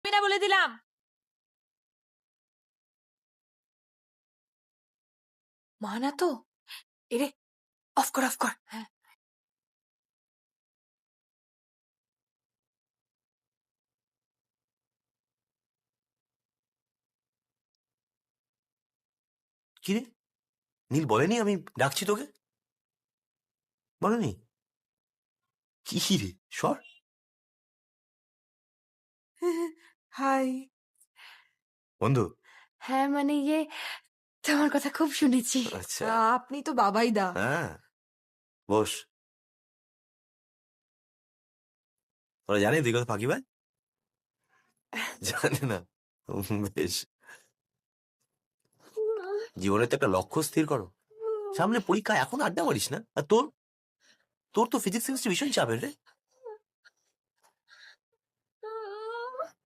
আমি না বলে দিলাম। মা না তো। এরে, অফ কর অফ কর। হ্যাঁ কি রে, নীল বলেনি আমি ডাকছি তোকে? বলেনি? কি রে, সর। হাই। বন্ধু? হ্যাঁ মানে তোমার কথা খুব শুনেছি। আচ্ছা। আপনি তো বাবাই দা। হ্যাঁ, বস। ওরা জানে তুই কত ফাঁকি ভাই? জানে না? বেশ। জীবনে তো একটা লক্ষ্য স্থির করো। সামনে পরীক্ষা, এখন আড্ডা মারিস না। আর তোর তোর তো ফিজিক্স কেমিস্ট্রি ভীষণ চাপের রে।